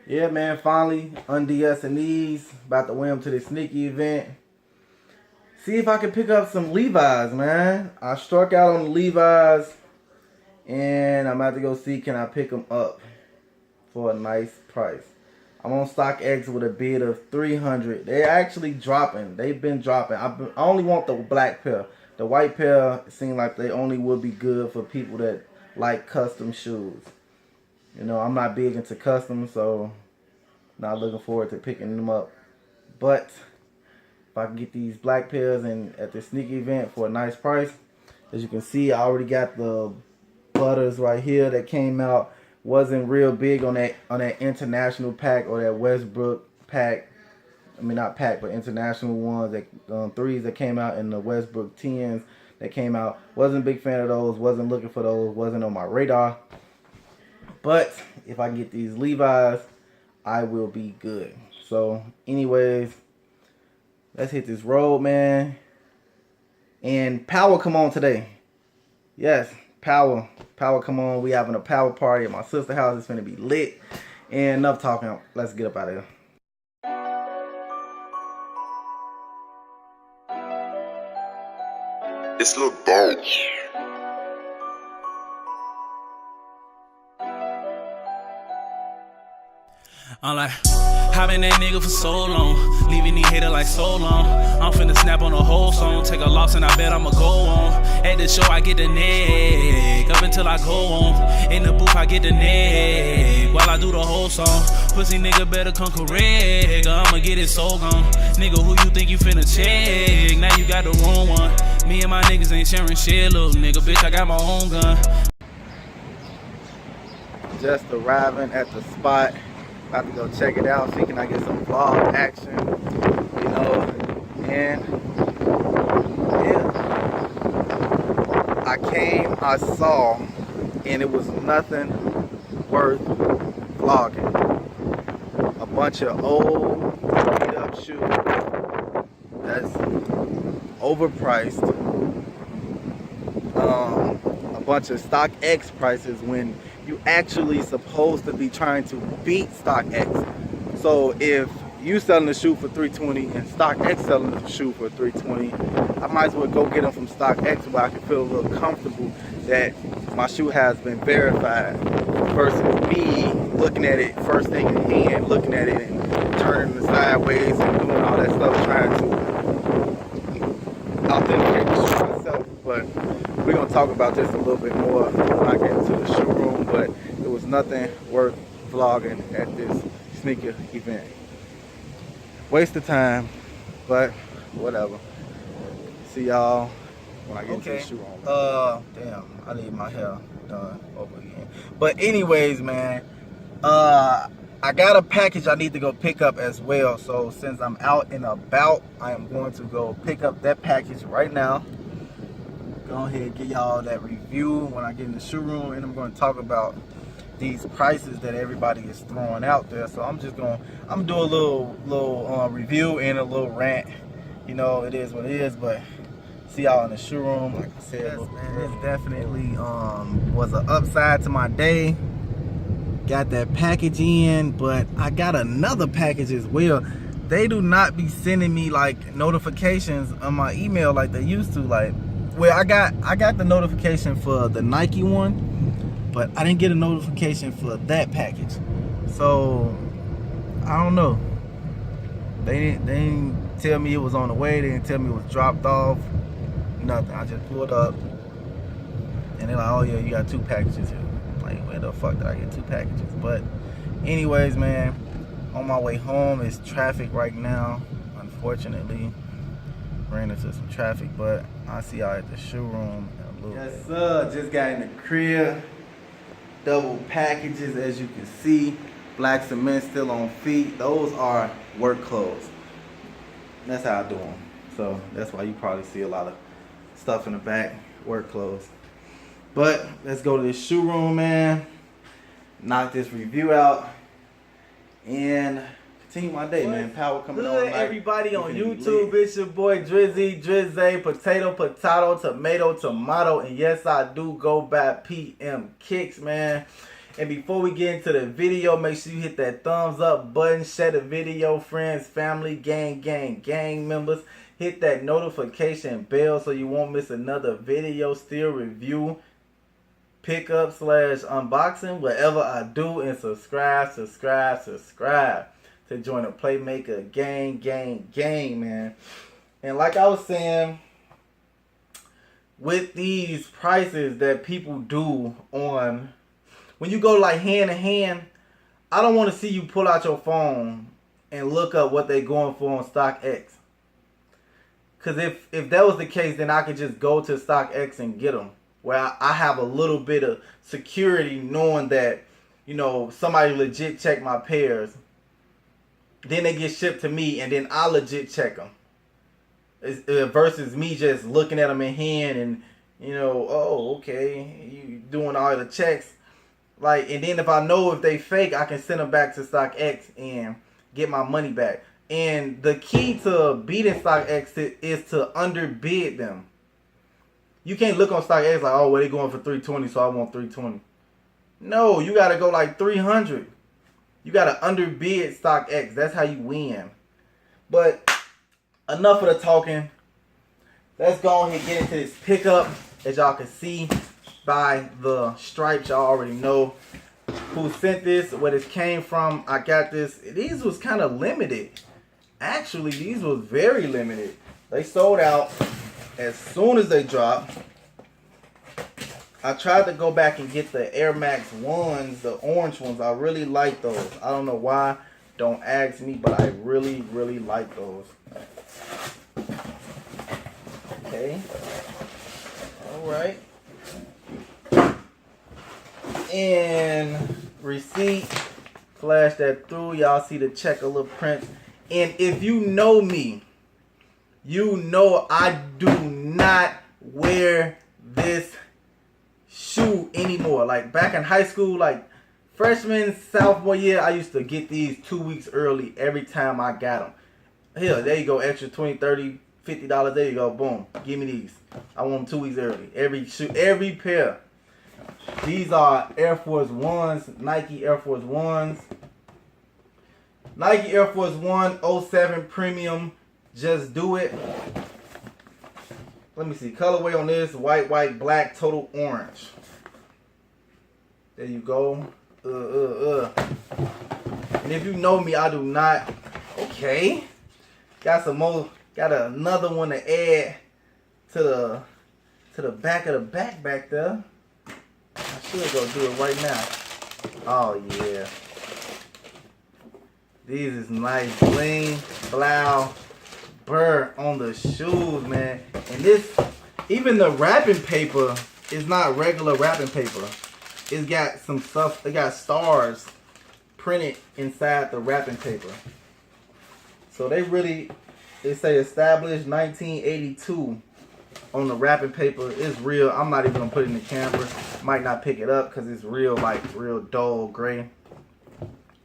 Yeah, man, finally undressing these. About to wear them to this sneaky event. See if I can pick up some Levi's, man. I struck out on the Levi's, and I'm about to go see can I pick them up for a nice price. I'm on StockX with a bid of 300. They're actually dropping. They've been dropping. I only want the black pair. The white pair seem like they only would be good for people that like custom shoes. You know, I'm not big into custom, so not looking forward to picking them up. But if I can get these black pairs and at this sneaky event for a nice price, as you can see, I already got the butters right here that came out. Wasn't real big on that international pack or that Westbrook pack. I mean, not pack, but international ones, that threes that came out, and the Westbrook 10s that came out. Wasn't a big fan of those. Wasn't looking for those. Wasn't on my radar. But if I can get these Levi's, I will be good. So, anyways, let's hit this road, man. And power come on today. Yes, power come on. We having a power party at my sister's house. It's gonna be lit. And enough talking. Let's get up out of here. It's Lil Bones. I'm like, I've been that nigga for so long, leaving these haters like so long. I'm finna snap on the whole song, take a loss and I bet I'ma go on. At the show I get the neck, up until I go on. In the booth I get the neck, while I do the whole song. Pussy nigga better come correct, or I'ma get it so gone. Nigga, who you think you finna check? Now you got the wrong one. Me and my niggas ain't sharing shit, little nigga, bitch, I got my own gun. Just arriving at the spot. About to go check it out, see can I get some vlog action, you know, and yeah. I saw, and it was nothing worth vlogging. A bunch of old, beat up shoes that's overpriced. A bunch of StockX prices when you actually supposed to be trying to beat StockX. So if you selling the shoe for $320 and StockX selling the shoe for $320, I might as well go get them from StockX where I can feel a little comfortable that my shoe has been verified versus me looking at it first thing in hand, looking at it and turning it sideways and doing all that stuff trying to authenticate the shoe myself. But we're going to talk about this a little bit more when I get into the showroom, but it was nothing worth vlogging at this sneaker event. Waste of time, but whatever. See y'all when I get into the showroom. Damn, I need my hair done over again. But anyways, man, I got a package I need to go pick up as well. So since I'm out and about, I am going to go pick up that package right now. Go ahead and give y'all that review when I get in the showroom, and I'm going to talk about these prices that everybody is throwing out there. So I'm gonna do a little review and a little rant. You know, it is what it is, but see y'all in the showroom. Like I said, yes, man, this definitely was an upside to my day. Got that package in, but I got another package as well. They do not be sending me like notifications on my email like they used to. Like, well, I got the notification for the Nike one, but I didn't get a notification for that package. So I don't know. They didn't tell me it was on the way. They didn't tell me it was dropped off. Nothing. I just pulled up, and they're like, "Oh yeah, you got 2 packages here." Like, where the fuck did I get 2 packages? But anyways, man, on my way home, it's traffic right now. Unfortunately, ran into some traffic, but I'll see y'all at the showroom in a little bit. Yes, sir. Just got in the crib. Double packages, as you can see. Black cement still on feet. Those are work clothes. That's how I do them. So that's why you probably see a lot of stuff in the back, work clothes. But let's go to this showroom, man. Knock this review out and continue my day, man. Power coming on. Good, everybody on YouTube. It's your boy Drizzy, potato, tomato, and yes, I do go by PM Kicks, man. And before we get into the video, make sure you hit that thumbs up button, share the video, friends, family, gang members. Hit that notification bell so you won't miss another video, still review, pickup / unboxing, whatever I do. And subscribe to join the Playmaker gang, man. And like I was saying, with these prices that people do on, when you go like hand to hand, I don't want to see you pull out your phone and look up what they going for on StockX. Because if that was the case, then I could just go to StockX and get them. Where I have a little bit of security knowing that, you know, somebody legit checked my pairs. Then they get shipped to me and then I legit check them. Versus me just looking at them in hand and, you know, oh, okay, you doing all the checks. Like, and then if I know if they fake, I can send them back to StockX and get my money back. And the key to beating StockX is to underbid them. You can't look on StockX like, oh, well, they going for 320, so I want 320. No, you got to go like 300. You got to underbid StockX. That's how you win. But enough of the talking. Let's go ahead and get into this pickup. As y'all can see by the stripes, y'all already know who sent this, where this came from. I got this. These was kind of limited. Actually, these was very limited. They sold out as soon as they dropped. I tried to go back and get the Air Max 1s, the orange ones. I really like those. I don't know why. Don't ask me, but I really like those. Okay. Alright. And receipt. Flash that through. Y'all see the checker little print. And if you know me, you know I do not wear this shoe anymore. Like back in high school, like freshman, sophomore year, I used to get these 2 weeks early every time I got them. Here, there you go, extra $20, $30, $50. There you go, boom. Give me these. I want them 2 weeks early. Every shoe, every pair. These are Air Force Ones, Nike Air Force Ones. Nike Air Force 1 07 Premium. Just do it. Let me see. Colorway on this. White, black, total orange. There you go. And if you know me, I do not. Okay. Got some more. Got another one to add to the back of the back there. I should go do it right now. Oh yeah. These is nice bling, blow, burr on the shoes, man. And this, even the wrapping paper is not regular wrapping paper. It's got some stuff, it got stars printed inside the wrapping paper. So they say established 1982 on the wrapping paper. It's real. I'm not even gonna put it in the camera. Might not pick it up because it's real, like real dull gray.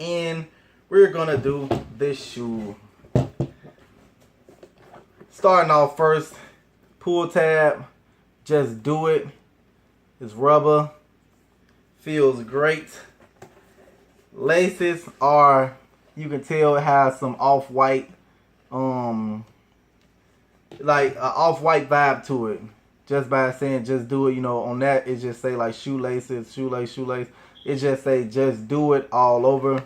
And we're gonna do this shoe. Starting off first, pull tab. Just do it. It's rubber. Feels great. Laces are, you can tell it has some off-white, like an off-white vibe to it. Just by saying just do it, you know, on that it just say like shoelaces, shoelace. It just say just do it all over.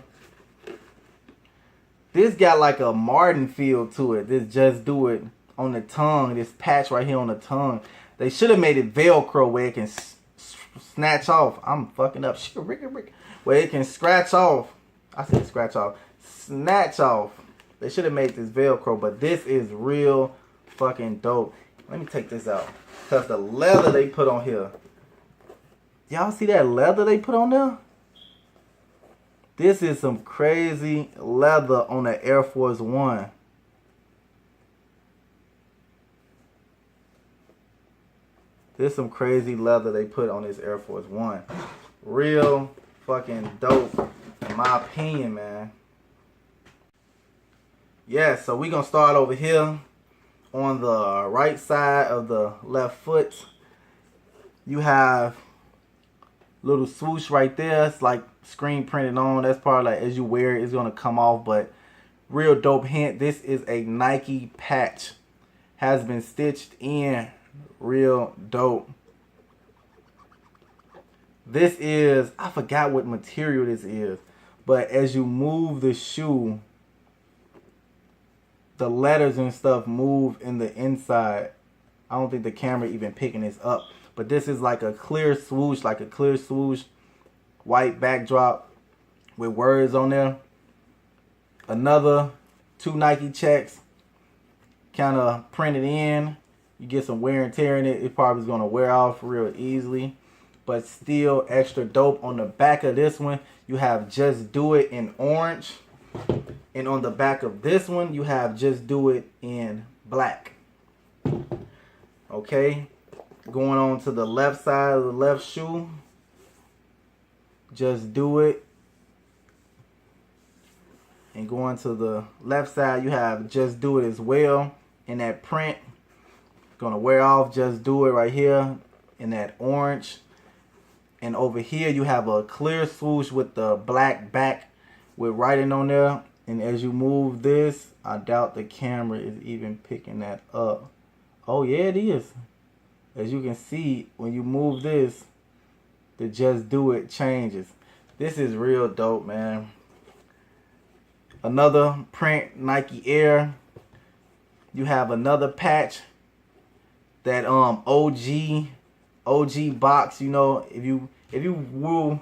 This got like a Martin feel to it. This just do it on the tongue. This patch right here on the tongue. They should have made it Velcro where it can snatch off. I'm fucking up. Where it can scratch off. I said scratch off. Snatch off. They should have made this Velcro, but this is real fucking dope. Let me take this out. Because the leather they put on here. Y'all see that leather they put on there? This is some crazy leather on the Air Force One. This is some crazy leather they put on this Air Force One. Real fucking dope, in my opinion, man. Yeah, so we're going to start over here on the right side of the left foot. You have little swoosh right there. It's like screen printed on. That's probably like as you wear it, it's gonna come off. But real dope hint. This is a Nike patch. Has been stitched in. Real dope. This is, I forgot what material this is, but as you move the shoe, the letters and stuff move in the inside. I don't think the camera even picking this up, but this is like a clear swoosh, white backdrop with words on there. Another 2 Nike checks, kind of printed in. You get some wear and tear in it. It probably is going to wear off real easily, but still extra dope. On the back of this one, you have Just Do It in orange. And on the back of this one, you have Just Do It in black. Okay. Going on to the left side of the left shoe. Just Do It. And going to the left side, you have Just Do It as well. In that print. Gonna wear off Just Do It right here. In that orange. And over here, you have a clear swoosh with the black back with writing on there. And as you move this, I doubt the camera is even picking that up. Oh, yeah, it is. As you can see, when you move this, the Just Do It changes. This is real dope, man. Another print, Nike Air. You have another patch. That OG box, you know, if you wore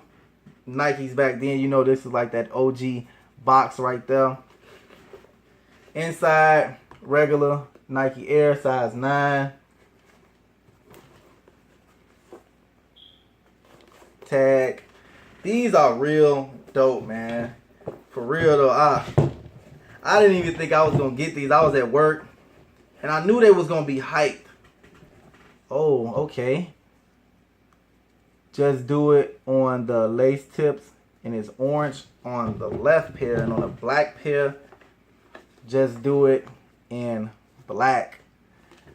Nikes back then, you know this is like that OG box right there. Inside, regular Nike Air, size 9. Tag. These are real dope, man. For real though, I didn't even think I was gonna get these. I was at work, and I knew they was gonna be hyped. Oh, okay. Just Do It on the lace tips, and it's orange on the left pair, and on the black pair, Just Do It in black.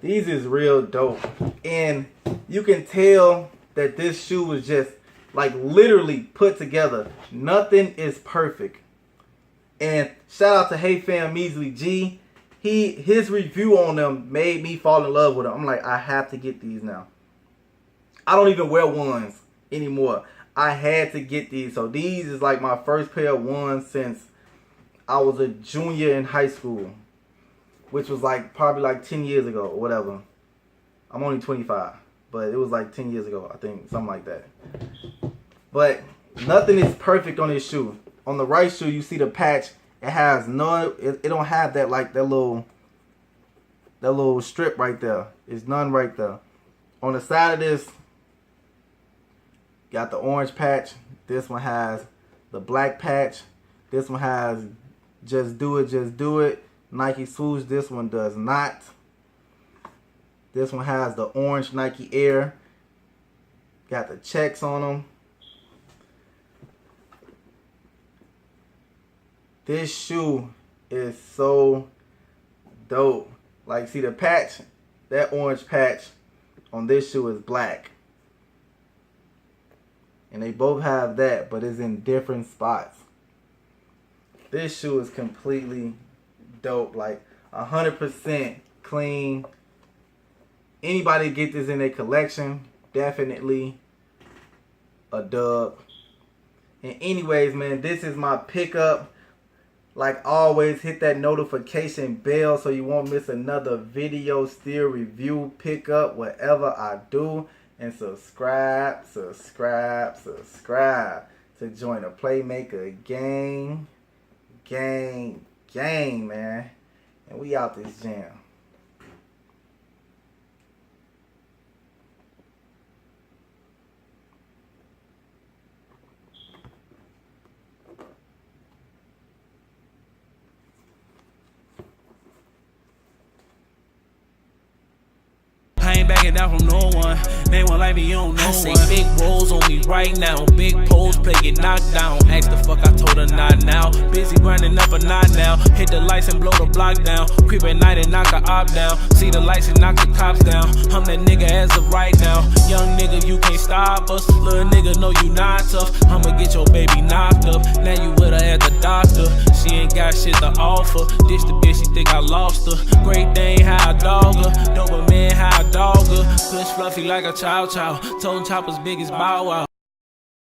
These is real dope, and you can tell that this shoe was just like literally put together. Nothing is perfect. And shout out to Hey Fam Measly G. His review on them made me fall in love with them. I'm like, I have to get these now. I don't even wear ones anymore. I had to get these. So these is like my first pair of ones since I was a junior in high school, which was like probably like 10 years ago or whatever. I'm only 25, but it was like 10 years ago, I think, something like that. But nothing is perfect on this shoe. On the right shoe, you see the patch. It has no, it don't have that like that little strip right there. It's none right there. On the side of this, got the orange patch. This one has the black patch. This one has Just Do It, Just Do It. Nike swoosh. This one does not. This one has the orange Nike Air. Got the checks on them. This shoe is so dope. Like, see the patch? That orange patch on this shoe is black. And they both have that, but it's in different spots. This shoe is completely dope. Like, 100% clean. Anybody get this in their collection, definitely a dub. And anyways, man, this is my pickup. Like always, hit that notification bell so you won't miss another video, still review, pickup, whatever I do. And subscribe to join the Playmaker gang, man. And we out this jam. Ain't backing down from no one. They won't like me, you don't know one. I say big rolls on me right now. Big poles, play get knocked down. Ask the fuck, I told her not now. Busy grinding up a knot now. Hit the lights and blow the block down. Creep at night and knock a op down. See the lights and knock the cops down. I'm that nigga as of right now. Young nigga, you can't Starbucks. Little nigga know you not tough. I'ma get your baby knocked up. Now you with her at the doctor. She ain't got shit to offer. Ditch the bitch, she think I lost her. Great Dane, how I dog her. Doberman, how I dog her. Push fluffy like a chow chow. Tone choppers big as Bow Wow.